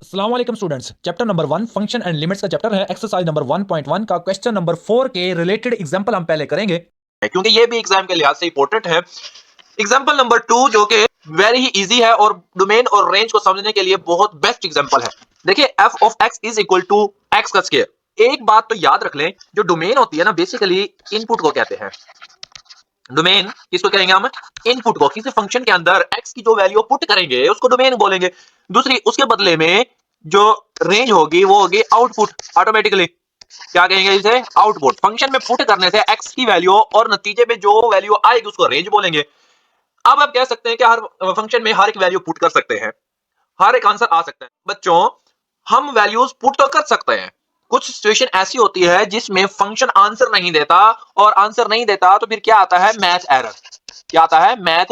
अस्सलाम वालेकुम students. Chapter number 1 function and limits का चैप्टर है। एक्सरसाइज नंबर 1.1 का क्वेश्चन नंबर 4 के रिलेटेड एग्जांपल हम पहले करेंगे क्योंकि ये भी एग्जाम के लिहाज से इंपॉर्टेंट है। एग्जांपल नंबर 2 जो कि वेरी ही इजी है और डोमेन और रेंज को समझने के लिए बहुत बेस्ट एग्जांपल है। देखिए f of x is equal to x का स्क्वायर। एक बात तो याद रख लें, जो डोमेन होती है ना, बेसिकली इनपुट को कहते हैं। डोमेन किसको कहेंगे हम? इनपुट को। किसी फंक्शन के अंदर x की जो वैल्यू पुट करेंगे उसको डोमेन बोलेंगे। दूसरी, उसके बदले में जो रेंज होगी वो होगी आउटपुट। ऑटोमेटिकली क्या कहेंगे इसे? आउटपुट। फंक्शन में पुट करने से x की वैल्यू और नतीजे में जो वैल्यू आएगी उसको रेंज बोलेंगे। अब आप कह सकते हैं कि हर फंक्शन में हर एक वैल्यू पुट कर सकते हैं, हर एक आंसर आ सकता है। बच्चों, हम वैल्यूज पुट तो कर सकते हैं। कुछ सिचुएशन ऐसी होती है जिसमें फंक्शन आंसर नहीं देता, और आंसर नहीं देता तो फिर क्या आता है? Math error. क्या आता है? Math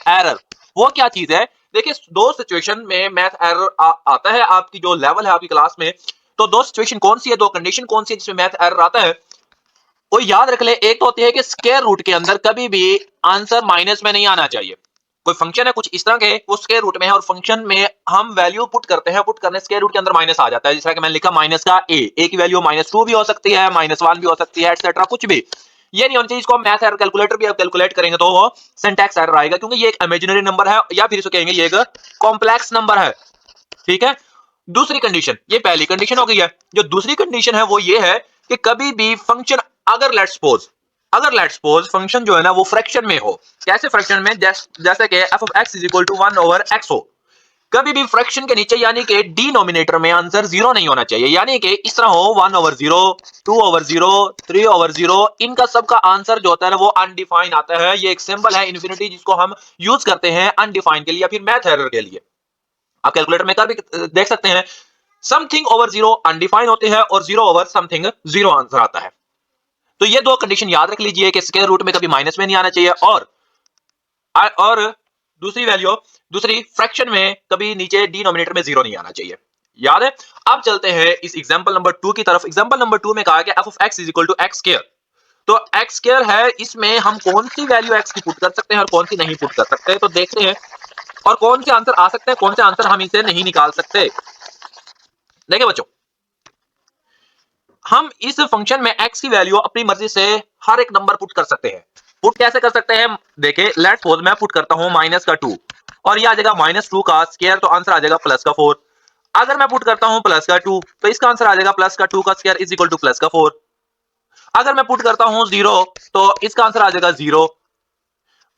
error. वो क्या चीज है? देखिए, दो सिचुएशन में मैथ एरर आता है। आपकी जो लेवल है आपकी क्लास में, तो दो सिचुएशन कौन सी है, दो कंडीशन कौन सी है जिसमें मैथ एरर आता है? वो याद रख ले। एक तो होती है कि स्क्वायर रूट के अंदर कभी भी आंसर माइनस में नहीं आना चाहिए। कोई फंक्शन है कुछ इस तरह के, वो स्क्वायर रूट में है और फंक्शन में हम वैल्यू पुट करते हैं, पुट करने स्क्वायर रूट के अंदर माइनस आ जाता है। जैसा कि मैंने लिखा माइनस का ए की वैल्यू -2 भी हो सकती है, -1 भी हो सकती है, एटसेट्रा कुछ भी। ये नहीं होना चाहिए। इसको हम मैथ एरर कैलकुलेटर भी आप कैलकुलेट करेंगे तो वो सिंटैक्स एरर आएगा, क्योंकि ये एक इमेजिनरी नंबर है, या फिर इसको कहेंगे ये एक कॉम्प्लेक्स नंबर है। ठीक है। दूसरी कंडीशन, ये पहली कंडीशन हो गई है। जो दूसरी कंडीशन है वो ये है कि कभी भी फंक्शन, अगर लेट्स सपोज फंक्शन जो है ना वो फ्रैक्शन में हो। कैसे फ्रैक्शन में? जैसे कि f of x is equal to 1/x हो। कभी भी फ्रैक्शन के नीचे यानी कि डिनोमिनेटर में आंसर जीरो नहीं होना चाहिए। यानी कि इस तरह हो 1/0, 2/0, 3/0, इनका सबका आंसर जो होता है ना वो अनडिफाइंड आता है। ये एक सिंबल है इन्फिनिटी, जिसको हम यूज करते हैं अनडिफाइंड के लिए या फिर मैथ एरर के लिए। आप कैलकुलेटर में कर भी देख सकते हैं। समथिंग ओवर जीरो अनडिफाइंड होते हैं और zero over something zero answer आता है। तो ये दो कंडीशन याद रख लीजिए कि स्क्वायर रूट में कभी माइनस में नहीं आना चाहिए, और दूसरी फ्रैक्शन में कभी नीचे डिनोमिनेटर में जीरो नहीं आना चाहिए। याद है? अब चलते हैं इस एग्जांपल नंबर 2 की तरफ। एग्जांपल नंबर 2 में कहा गया f of x is equal to x square. तो x स्क्वायर है, इसमें हम कौन सी वैल्यू x की पुट कर सकते हैं और कौन सी नहीं पुट कर सकते, तो देखते हैं। और कौन से आंसर आ सकते हैं, कौन से आंसर हम इसे नहीं निकाल सकते। देखिए बच्चों, हम इस फंक्शन में x की वैल्यू अपनी मर्जी से हर एक नंबर पुट कर सकते हैं। पुट कैसे कर सकते हैं? देखिए, लेट्स सपोज मैं पुट करता हूं -2, और ये आ जाएगा -2 का स्क्वायर, तो आंसर आ जाएगा +4। अगर मैं पुट करता हूं +2, तो इसका आंसर आ जाएगा +2 का स्क्वायर इज इक्वल टू +4। अगर मैं पुट करता हूं 0, तो इसका आंसर आ जाएगा 0।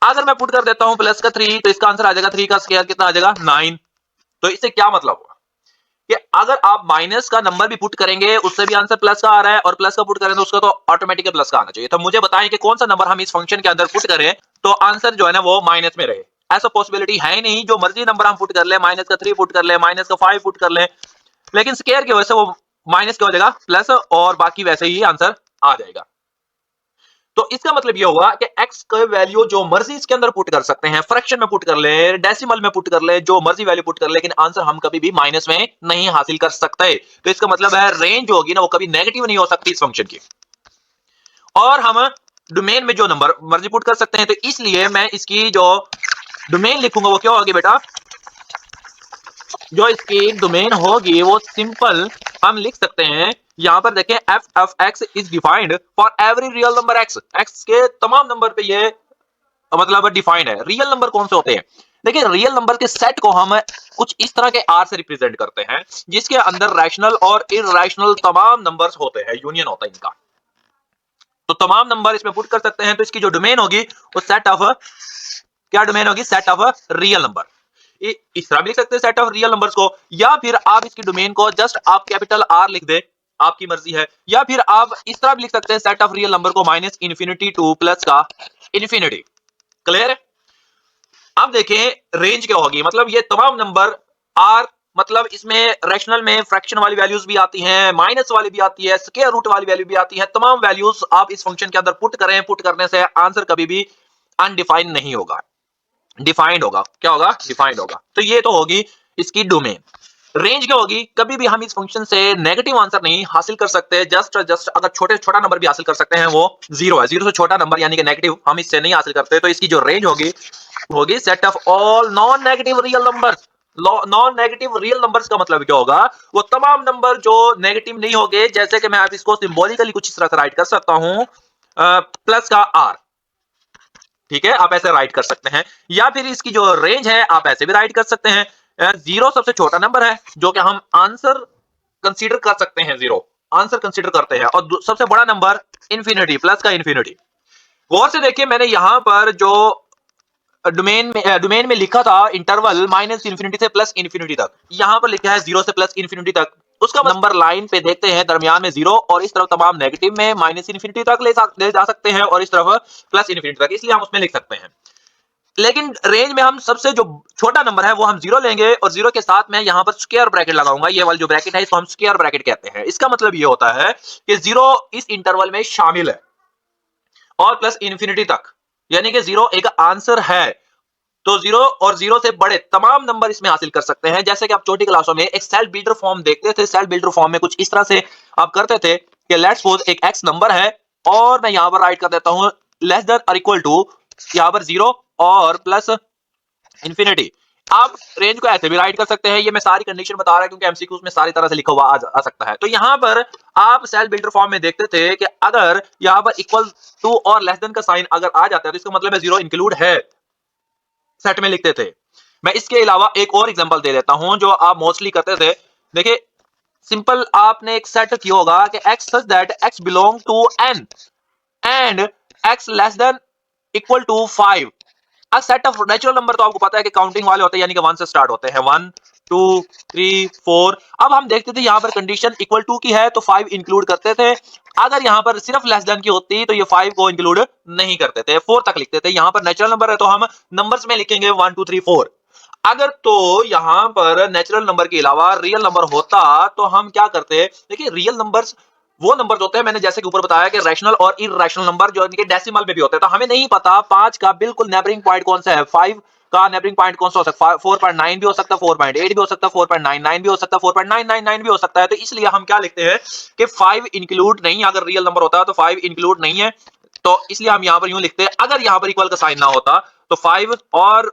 अगर मैं पुट कर देता हूं +3, तो इसका आंसर आ जाएगा 3 का स्क्वायर, कितना आ जाएगा? 9। तो इससे क्या मतलब हुआ कि अगर आप माइनस का नंबर भी पुट करेंगे उससे भी आंसर प्लस का आ रहा है, और प्लस का पुट करें तो उसका तो ऑटोमेटिकली प्लस का आना चाहिए। तो मुझे बताएं कि कौन सा नंबर हम इस फंक्शन के अंदर पुट करें तो आंसर जो है ना वो माइनस में रहे। ऐसा पॉसिबिलिटी है ही नहीं। जो मर्जी नंबर हम पुट कर ले, -3 पुट कर ले, -5 पुट कर ले, लेकिन स्केयर की वजह से वो माइनस की हो जाएगा प्लस, और बाकी वैसे ही आंसर आ जाएगा। तो इसका मतलब यह हुआ कि x का वैल्यू जो मर्जी इसके अंदर पुट कर सकते हैं, फ्रैक्शन में पुट कर ले, डेसिमल में पुट कर ले, जो मर्जी वैल्यू पुट कर ले, लेकिन आंसर हम कभी भी माइनस में नहीं हासिल कर सकते। तो इसका मतलब है रेंज होगी ना वो कभी नेगेटिव नहीं हो सकती इस फंक्शन की। और हम डोमेन में जो नंबर मर्जी पुट कर सकते हैं, तो इसलिए मैं इसकी जो डोमेन लिखूंगा वो क्या होगी बेटा? जो इसकी डोमेन होगी वो सिंपल हम लिख सकते हैं। यहां पर देखें, f of x is defined for every real number x। x के तमाम नंबर पे ये मतलब डिफाइंड है। रियल नंबर कौन से होते हैं? देखिए, रियल नंबर के सेट को हम कुछ इस तरह के r से रिप्रेजेंट करते हैं, जिसके अंदर रैशनल और इरैशनल तमाम नंबर्स होते हैं, यूनियन होता है इनका। तो तमाम नंबर इसमें पुट कर सकते हैं। तो इसकी जो डोमेन होगी वो सेट ऑफ, क्या डोमेन होगी? Set of real number. इस तरह भी लिख सकते हैं सेट ऑफ रियल नंबर्स को, या फिर आप इसकी डोमेन को जस्ट आप कैपिटल R लिख दे, आपकी मर्जी है। या फिर आप इस तरह भी लिख सकते हैं सेट ऑफ रियल नंबर को -इन्फिनिटी टू प्लस का इन्फिनिटी। क्लियर है? अब देखें रेंज क्या होगी। मतलब ये तमाम नंबर R, मतलब इसमें रैशनल में फ्रैक्शन वाली वैल्यूज भी आती हैं, माइनस वाली भी आती है, स्क्वायर रूट वाली वैल्यू भी आती है। तमाम वैल्यूज आप इस फंक्शन के अंदर पुट करें, पुट करने से आंसर कभी भी अनडिफाइंड नहीं होगा, डिफाइंड होगा। क्या होगा? डिफाइंड होगा। तो ये तो होगी इसकी डोमेन। रेंज क्या होगी? कभी भी हम इस फंक्शन से नेगेटिव आंसर नहीं हासिल कर सकते। जस्ट अगर छोटा नंबर भी हासिल कर सकते हैं वो जीरो है। जीरो से छोटा नंबर यानी कि नेगेटिव हम इससे नहीं हासिल करते। तो इसकी जो रेंज होगी होगी set of all non negative real number. Non negative real numbers का मतलब क्या होगा, वो तमाम नंबर जो नेगेटिव नहीं होंगे, जैसे कि मैं आप इसको सिंबॉलिकली कुछ इस तरह से राइट कर सकता हूं, प्लस का आर, ठीक है, आप ऐसे राइट कर सकते हैं, या फिर इसकी जो रेंज है आप ऐसे भी राइट कर सकते हैं। जीरो सबसे छोटा नंबर है जो कि हम आंसर कंसीडर कर सकते हैं, जीरो आंसर कंसीडर करते हैं, और सबसे बड़ा नंबर इंफिनिटी, प्लस का इंफिनिटी। गौर से देखिए, मैंने यहां पर जो डोमेन में लिखा था इंटरवल माइनस इंफिनिटी से प्लस इंफिनिटी तक, यहां पर लिखा है जीरो से प्लस इंफिनिटी तक, उसका नंबर लाइन पे देखते हैं दरमियान में जीरो, और इस तरफ तमाम नेगेटिव में माइनस इंफिनिटी तक ले जा सकते हैं, और इस तरफ प्लस इंफिनिटी तक, इसलिए हम उसमें लिख सकते हैं। लेकिन रेंज में हम सबसे जो छोटा नंबर है वो हम जीरो लेंगे, और जीरो के साथ मैं यहां पर स्क्वायर ब्रैकेट लगाऊंगा, ये वाली जो ब्रैकेट है इसको हम स्क्वायर ब्रैकेट कहते हैं। इसका मतलब ये होता है कि जीरो इस इंटरवल में शामिल है, और प्लस इंफिनिटी तक, यानी कि जीरो एक आंसर है। तो जीरो और जीरो से बड़े तमाम नंबर इसमें हासिल कर सकते हैं। जैसे कि आप छोटी क्लासों में एक सेल बिल्डर फॉर्म देखते थे, सेल बिल्डर फॉर्म में कुछ इस तरह से आप करते थे कि लेट्स सपोज एक एक्स नंबर है, और मैं यहां पर राइट कर देता हूं लेस देन और इक्वल टू, यहां पर जीरो और प्लस इंफिनिटी। आप रेंज को ऐसे भी राइट कर सकते हैं, ये मैं सारी कंडीशन बता रहा हूं क्योंकि एमसीक्यूज में सारी तरह से लिखा हुआ आ सकता है। तो यहां पर आप सेल बिल्डर फॉर्म में देखते थे कि अगर यहां पर इक्वल टू और लेस देन का साइन अगर आ जाता है तो इसका मतलब है जीरो इंक्लूड है, सेट में लिखते थे। मैं इसके अलावा एक और एग्जांपल दे देता हूं जो आप मोस्टली करते थे। देखिए, सिंपल आपने एक सेट किया होगा कि x such that x belong to n and x less than equal to 5। अब सेट ऑफ नेचुरल नंबर तो आपको पता है कि काउंटिंग वाले होते हैं, यानी कि 1 से स्टार्ट होते हैं, 1 2 3 4। अब हम देखते थे यहां पर कंडीशन इक्वल टू की है तो 5 इंक्लूड करते थे, अगर यहां पर सिर्फ लेस देन की होती तो ये 5 को इंक्लूड नहीं करते थे, 4 तक लिखते थे। यहां पर नेचुरल नंबर है तो हम नंबर्स में लिखेंगे 1 2 3 4। अगर तो यहां पर नेचुरल नंबर के अलावा रियल नंबर होता तो हम क्या करते, देखिए रियल नंबर्स वो नंबर होते हैं, मैंने जैसे कि ऊपर बताया कि रैशनल और इररेशनल नंबर जो इनके डेसिमल में भी होते हैं। तो हमें नहीं पता 5 का बिल्कुल नेबरिंग पॉइंट कौन सा है, 5 का नेबरिंग पॉइंट कौन सा हो सकता है, 4.9 भी हो सकता है, 4.8 भी हो सकता है, 4.99 भी हो सकता है, 4.999 भी हो सकता है। तो इसलिए हम क्या लिखते हैं कि 5 इंक्लूड नहीं, अगर रियल नंबर होता है तो 5 इंक्लूड नहीं है, तो इसलिए हम यहां पर यूं लिखते हैं। अगर यहां पर इक्वल का साइन ना होता तो 5 और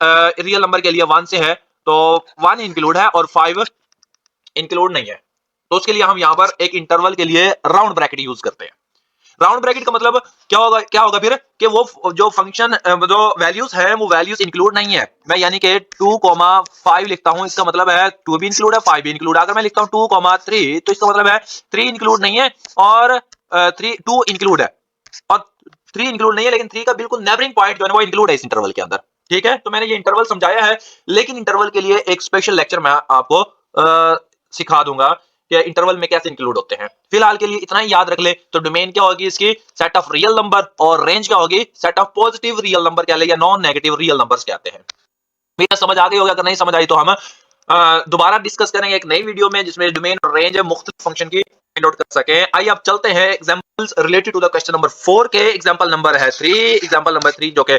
रियल नंबर के लिए 1 से है तो 1 इंक्लूड है और 5 इंक्लूड नहीं है, तो उसके लिए हम यहां पर एक इंटरवल के लिए राउंड ब्रैकेट यूज करते हैं। राउंड ब्रैकेट का मतलब क्या होगा फिर कि वो जो फंक्शन जो वैल्यूज है वो वैल्यूज इंक्लूड नहीं है। मैं यानी कि 2,5 लिखता हूं, इसका मतलब है 2 भी इंक्लूड है 5 भी इंक्लूड। अगर मैं लिखता हूं 2,3 तो इसका मतलब है 3 इंक्लूड नहीं है और 2 इंक्लूड है, और 3 इंक्लूड नहीं है लेकिन 3 का बिल्कुल नेबरिंग पॉइंट जो है वो इंक्लूड है इस इंटरवल के अंदर। ठीक है, तो मैंने ये इंटरवल समझाया है, लेकिन इंटरवल के लिए एक स्पेशल लेक्चर मैं आपको सिखा दूंगा कि इंटरवल में कैसे इंक्लूड होते हैं। फिलहाल के लिए इतना ही याद रख ले। तो डोमेन क्या होगी इसकी, सेट ऑफ रियल नंबर, और रेंज क्या होगी, set of positive real number कह ले या नॉन नेगेटिव रियल नंबर्स कहते हैं। भैया समझ आ गई होगा, अगर नहीं समझ आई तो हम दोबारा डिस्कस करेंगे एक नई वीडियो में जिसमें डोमेन और रेंज मुख्तलिफ फंक्शन की फाइंड आउट कर सके। आइए अब चलते हैं examples related to the question number 4 के। एग्जांपल नंबर है 3, एग्जांपल नंबर 3 जो कि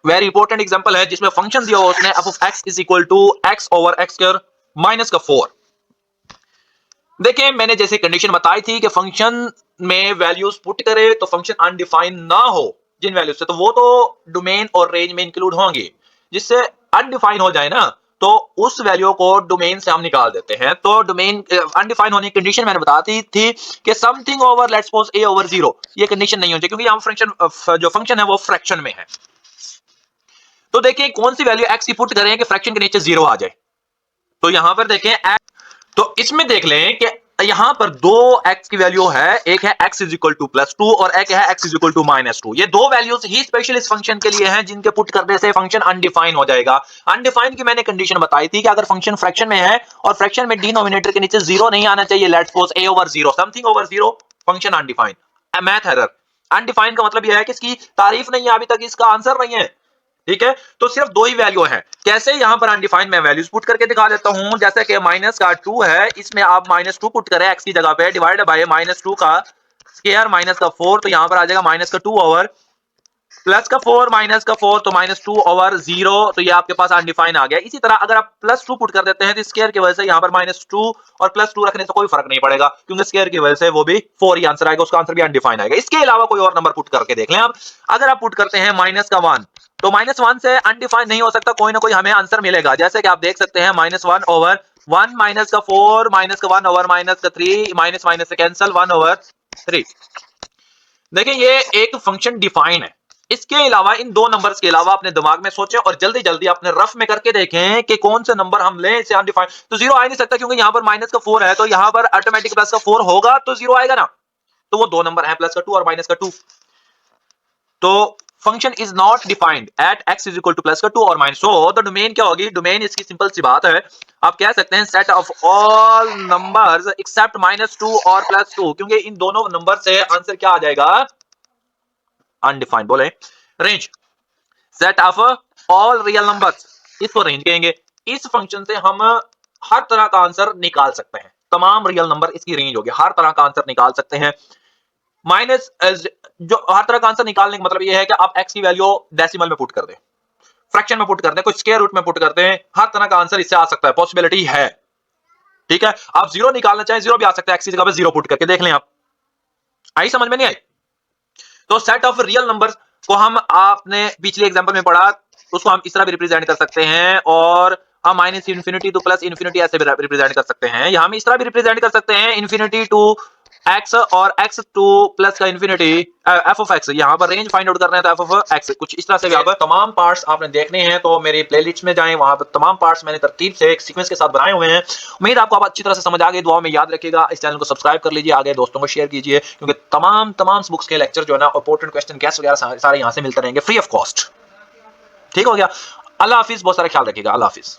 वेरी इंपॉर्टेंट एग्जांपल है, जिसमें फंक्शन दिया हुआ उसने f of x is equal to x over x square minus का 4। देखिए, मैंने जैसे कंडीशन बताई थी कि फंक्शन में वैल्यूज पुट करे तो फंक्शन अनडिफाइंड ना हो जिन वैल्यूज से, तो वो तो डोमेन और रेंज में इंक्लूड होंगे। जिससे अनडिफाइन हो जाए ना तो उस वैल्यू को डोमेन से हम निकाल देते हैं। तो डोमेन अनडिफाइन होने की कंडीशन मैंने बताती थी कि something over let's suppose a over 0, ये कंडीशन नहीं होनी चाहिए क्योंकि हम जो फंक्शन है वो फ्रैक्शन में है। तो देखिए कौन सी वैल्यू x की पुट करें कि फ्रैक्शन के नीचे 0 आ जाए। तो यहां पर देखें तो इसमें देख लें कि यहां पर दो x की वैल्यू है, एक है x is equal to plus 2 और एक है x is equal to minus 2। ये दो वैल्यूज ही स्पेशल इस फंक्शन के लिए हैं जिनके पुट करने से फंक्शन अनडिफाइन हो जाएगा। अनडिफाइन की मैंने कंडीशन बताई थी कि अगर फंक्शन फ्रैक्शन में है और फ्रैक्शन में डिनोमिनेटर के नीचे 0 नहीं आना चाहिए, let's suppose a over 0, something over 0, function undefine, math error. Undefined का मतलब यह है कि इसकी तारीफ नहीं है, अभी तक इसका आंसर नहीं है। ठीक है, तो सिर्फ दो ही वैल्यू है। कैसे, यहां पर अनडिफाइंड मैं वैल्यूज पुट करके दिखा देता हूं। जैसे कि माइनस का 2 है, इसमें आप माइनस 2 पुट करें x की जगह पे, डिवाइड बाय माइनस 2 का स्क्वायर माइनस का 4, तो यहां पर आ जाएगा माइनस का 2 ओवर प्लस का 4 माइनस का 4 तो -2 ओवर 0, तो ये आपके पास अनडिफाइन आ गया। इसी तरह अगर आप +2 पुट कर देते हैं तो स्क्वायर की वजह से यहाँ पर -2 और +2 रखने से कोई फर्क नहीं पड़ेगा, क्योंकि स्क्वायर की वजह से वो भी 4 ही आंसर आएगा, उसका आंसर भी अनडिफाइन आएगा। इसके अलावा कोई और नंबर पुट करके देख लें आप। अगर आप पुट करते हैं -1 तो -1 से अनडिफाइन नहीं हो सकता, कोई ना कोई हमें आंसर मिलेगा। जैसे कि आप देख सकते हैं -1 ओवर 1 माइनस का 4 माइनस का 1 ओवर माइनस का 3 माइनस माइनस से कैंसिल 1 ओवर 3। देखिए ये एक फंक्शन डिफाइन है। इसके अलावा इन दो नंबर्स के अलावा अपने दिमाग में सोचें और जल्दी जल्दी अपने रफ में करके देखें कि कौन से नंबर हम लें इसे अनडिफाइन। तो 0 आ ही नहीं सकता, क्योंकि यहां पर माइनस का 4 है, तो यहां पर ऑटोमेटिक प्लस का 4 होगा तो 0 आएगा ना। तो वो दो नंबर है, प्लस का 2 और माइनस का 2। तो function is not defined at x is equal to plus का 2 और माइनस। सो द डोमेन क्या होगी? डोमेन इसकी सिंपल सी बात है, आप कह सकते हैं set of all numbers accept -2 और +2, क्योंकि इन दोनों नंबर से आंसर क्या आ जाएगा? अनडिफाइंड। बोले range set of all real numbers, इसको रेंज कहेंगे। इस फंक्शन से हम हर तरह का आंसर निकाल सकते हैं, तमाम रियल नंबर इसकी रेंज होगी, हर तरह का आंसर निकाल सकते हैं। माइनस जो हर तरह का आंसर निकालने का मतलब यह है कि आप x की वैल्यू डेसिमल में पुट कर दें, फ्रैक्शन में पुट कर दें, कोई स्क्वायर रूट में पुट कर दें, हर तरह का आंसर इससे आ सकता है, पॉसिबिलिटी है। ठीक है, आप 0 निकालना चाहें 0 भी आ सकता है, x की जगह पे 0 पुट करके देख लें आप। आई समझ में नहीं आई? तो सेट ऑफ रियल नंबर्स को हम आपने पिछले एग्जांपल में पढ़ा, उसको हम इस तरह भी रिप्रेजेंट कर सकते हैं, और हम minus infinity two plus infinity ऐसे भी रिप्रेजेंट कर सकते हैं, या हम इस तरह भी रिप्रेजेंट कर सकते हैं इंफिनिटी टू x और x टू प्लस का इंफिनिटी f ऑफ x। यहां पर रेंज फाइंड आउट करना है तो f ऑफ x, कुछ इस तरह से भी आप तमाम पार्ट्स आपने देखने हैं तो मेरी प्लेलिस्ट में जाएं, वहां पर तमाम पार्ट्स मैंने तरतीब से एक सीक्वेंस के साथ बनाए हुए हैं। उम्मीद आपको आप अच्छी तरह से समझ आ गई। दुआ में याद रखिएगा, इस चैनल को सब्सक्राइब कर लीजिए, आगे दोस्तों को शेयर कीजिए, क्योंकि तमाम बुक्स के लेक्चर जो है ना, इंपॉर्टेंट क्वेश्चन गैस वगैरह सारे यहां से मिलते रहेंगे फ्री ऑफ कॉस्ट। ठीक हो गया? अल्लाह हाफिज, बहुत सारा ख्याल रखिएगा। अल्लाह हाफिज।